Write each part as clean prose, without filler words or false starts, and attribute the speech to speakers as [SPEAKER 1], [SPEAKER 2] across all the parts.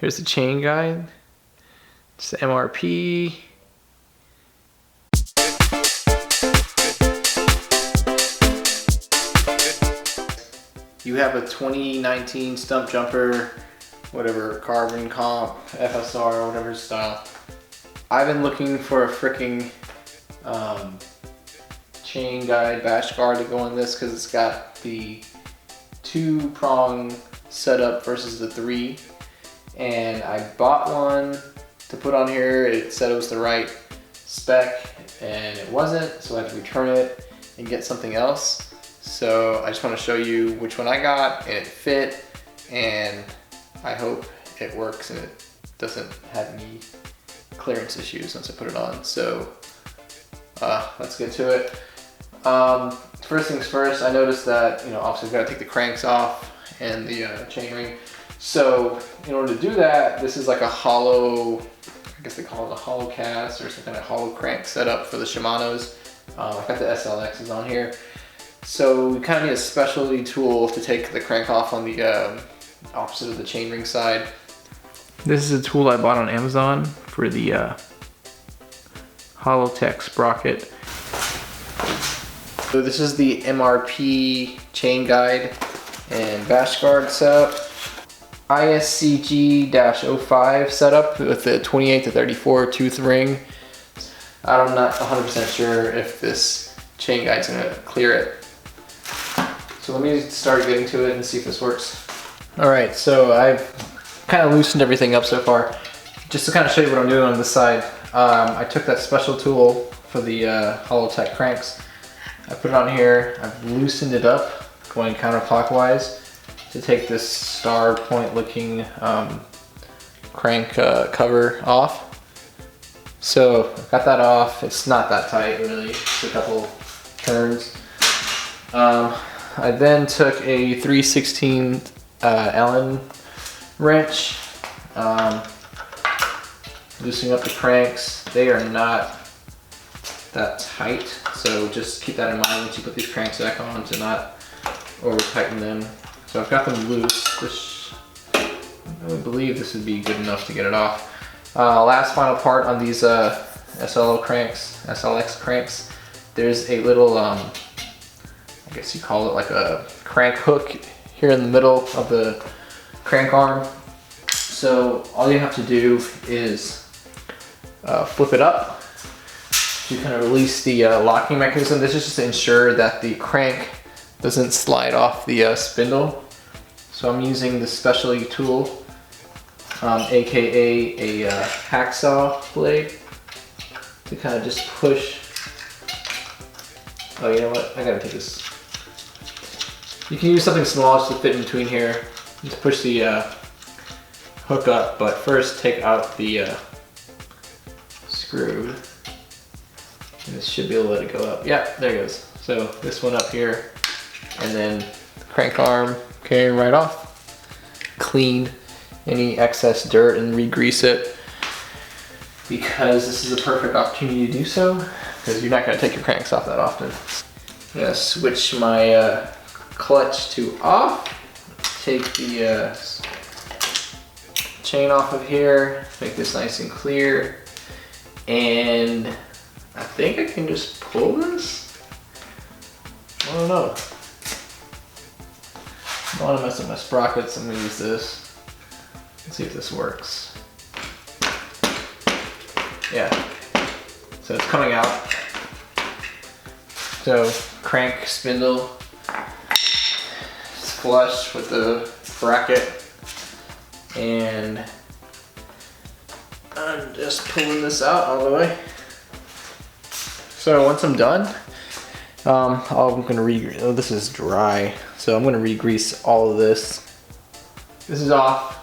[SPEAKER 1] Here's the chain guide. It's the MRP. You have a 2019 Stumpjumper, whatever, carbon comp, FSR, whatever style. I've been looking for a freaking chain guide, bash guard to go on this because it's got the 2-prong setup versus the 3. And I bought one to put on here. It said it was the right spec and it wasn't, so I had to return it and get something else. So I just want to show you which one I got, and it fit, and I hope it works and it doesn't have any clearance issues once I put it on. So let's get to it. First things first, I noticed that, obviously I've got to take the cranks off and the chain ring. So in order to do that, this is like a hollow, I guess they call it a hollow cast or some kind of hollow crank setup for the Shimano's. I've got the SLXs on here. So we kind of need a specialty tool to take the crank off on the opposite of the chainring side. This is a tool I bought on Amazon for the Hollowtech sprocket. So this is the MRP chain guide and bash guard setup. ISCG-05 setup with the 28 to 34 tooth ring. I'm not 100% sure if this chain guide's gonna clear it. So let me start getting to it and see if this works. All right, so I've kind of loosened everything up so far. Just to kind of show you what I'm doing on this side, I took that special tool for the Hollowtech cranks. I put it on here, I've loosened it up, going counterclockwise to take this star point looking crank cover off. So I've got that off. It's not that tight really, just a couple turns. I then took a 3/16 Allen wrench, loosening up the cranks. They are not that tight, so just keep that in mind once you put these cranks back on to not over tighten them. So I've got them loose. I would believe this would be good enough to get it off. Last final part on these SLX cranks, there's a little, I guess you call it like a crank hook here in the middle of the crank arm. So all you have to do is flip it up to kind of release the locking mechanism. This is just to ensure that the crank doesn't slide off the spindle. So I'm using this specialty tool, aka a hacksaw blade, to kind of just push. Oh, you know what? I gotta take this. You can use something small just to fit in between here. Just push the hook up, but first take out the screw. And this should be able to let it go up. Yeah, there it goes. So this one up here, and then the crank arm came right off. Cleaned any excess dirt and re-grease it, because this is a perfect opportunity to do so, because you're not going to take your cranks off that often. I'm going to switch my clutch to off, take the chain off of here, make this nice and clear, and I think I can just pull this? I don't know. I don't want to mess up my sprockets. I'm going to use this. Let's see if this works. Yeah. So it's coming out. So crank spindle is flush with the bracket. And I'm just pulling this out all the way. So once I'm done, I'm gonna oh, this is dry, so I'm gonna re-grease all of this. This is off.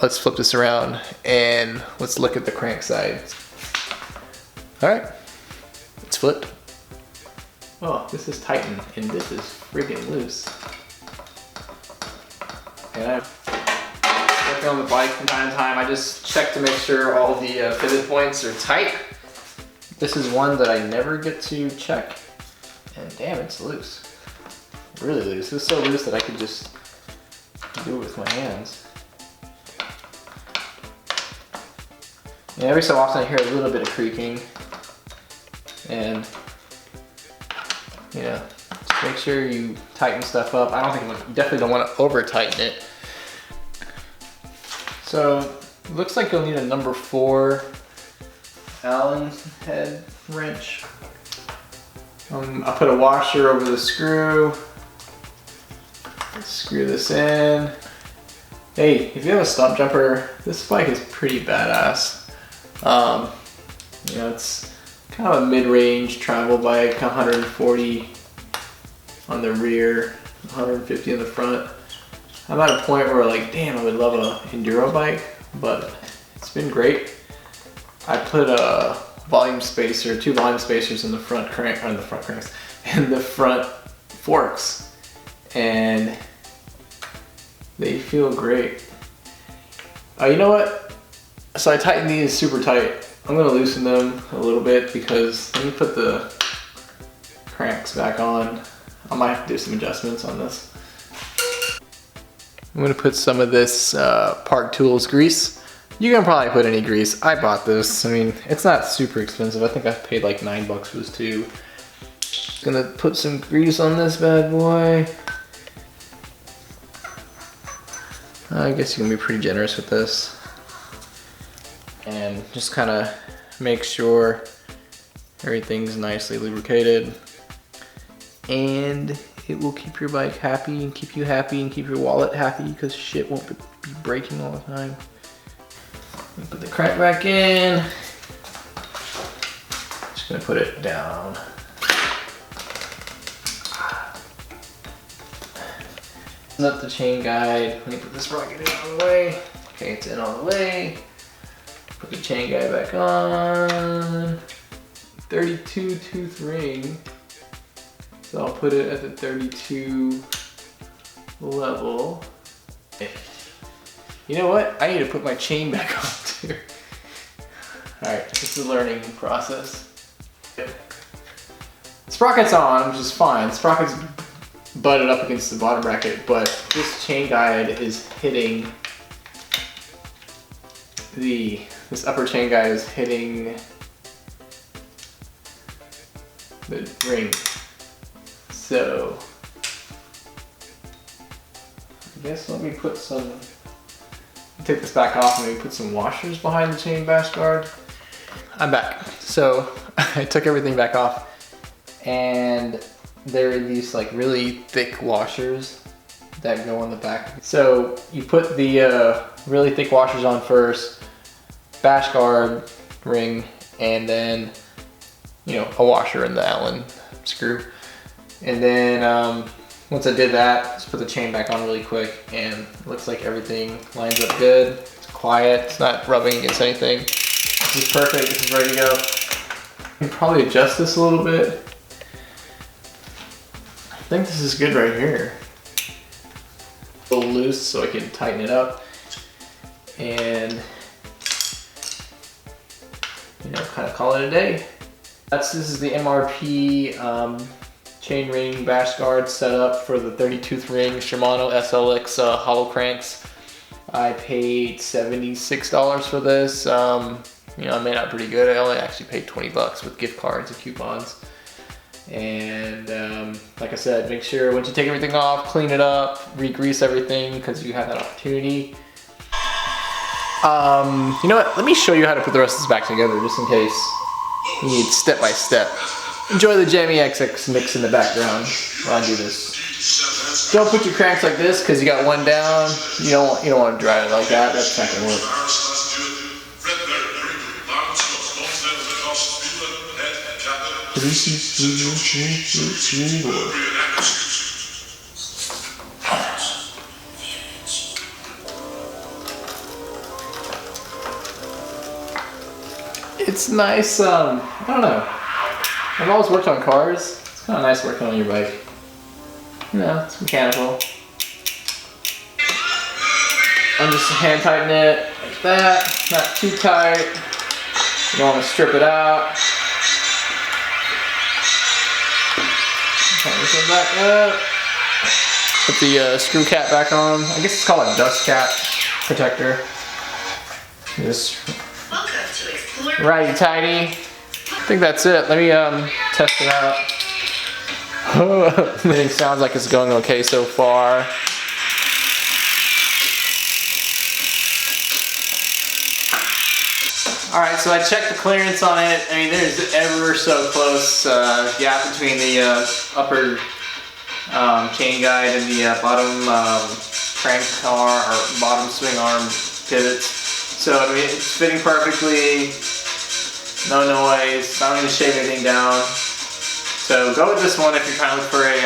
[SPEAKER 1] Let's flip this around and let's look at the crank side. All right, it's flipped. Oh, this is tightened and this is friggin' loose. And I'm working on the bike from time to time. I just check to make sure all the pivot points are tight. This is one that I never get to check. And damn, it's loose. Really loose. It's so loose that I could just do it with my hands. And every so often I hear a little bit of creaking. And, you know, just make sure you tighten stuff up. I don't think you definitely don't want to over tighten it. So, it looks like you'll need a number 4 Allen head wrench. I'll put a washer over the screw. Let's screw this in. Hey, if you have a Stumpjumper, this bike is pretty badass. You know, it's kind of a mid-range travel bike, 140 on the rear, 150 in the front. I'm at a point where like, damn, I would love an enduro bike, but it's been great. I put a volume spacer, 2 volume spacers in the front crank, on the front cranks, in the front forks, and they feel great. You know what? So I tightened these super tight. I'm gonna loosen them a little bit because let me put the cranks back on. I might have to do some adjustments on this. I'm gonna put some of this Park Tools grease. You can probably put any grease. I bought this. I mean, it's not super expensive. I think I paid like $9 for this too. Gonna put some grease on this bad boy. I guess you can be pretty generous with this. And just kind of make sure everything's nicely lubricated. And it will keep your bike happy and keep you happy and keep your wallet happy because shit won't be breaking all the time. Put the crank back in. Just gonna put it down. Up the chain guide. Let me put this rocket in all the way. Okay, it's in all the way. Put the chain guide back on. 32 tooth ring. So I'll put it at the 32 level. You know what? I need to put my chain back on too. Alright, it's a learning process. Sprocket's on, which is fine. Sprocket's butted up against the bottom bracket, but this chain guide is hitting this upper chain guide is hitting the ring. So I guess let me put some, take this back off and maybe put some washers behind the chain bash guard. I'm back. So I took everything back off and there are these like really thick washers that go on the back. So you put the really thick washers on first, bash guard, ring, and then, you know, a washer in the Allen screw. And then once I did that, just put the chain back on really quick and it looks like everything lines up good. It's quiet, it's not rubbing against anything. This is perfect, this is ready to go. I can probably adjust this a little bit. I think this is good right here. A little loose so I can tighten it up and, you know, kind of call it a day. This is the MRP chain ring bash guard setup for the 30 tooth ring Shimano SLX hollow cranks. I paid $76 for this. You know, I made out pretty good. I only actually paid $20 with gift cards and coupons. And like I said, make sure once you take everything off, clean it up, re-grease everything because you have that opportunity. You know what? Let me show you how to put the rest of this back together just in case you need step by step. Enjoy the Jamie XX mix in the background while I do this. Don't put your cranks like this because you got one down. You don't want to drive it like that. That's not gonna work. It's nice, I don't know. I've always worked on cars. It's kind of nice working on your bike. You know, it's mechanical. I'm just hand tighten it like that, not too tight. You don't want to strip it out. Tighten this one back up. Put the screw cap back on. I guess it's called a dust cap protector. Just Righty tighty. I think that's it. Let me test it out. It sounds like it's going okay so far. Alright, so I checked the clearance on it. I mean, there's ever so close gap between the upper chain guide and the bottom crank arm or bottom swing arm pivots. So I mean, it's fitting perfectly, no noise. I don't need to shave anything down. So go with this one if you're trying to look for a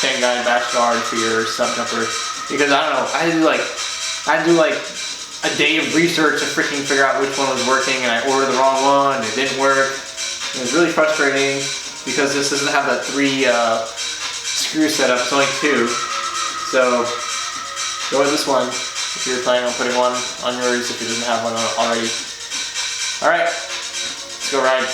[SPEAKER 1] chain guide bash guard for your Stumpjumper, because I don't know, I do like a day of research to freaking figure out which one was working, and I ordered the wrong one, it didn't work. It was really frustrating because this doesn't have that 3 screw setup, it's only 2. So go with this one if you're planning on putting one on yours if it doesn't have one already. Alright, let's go ride.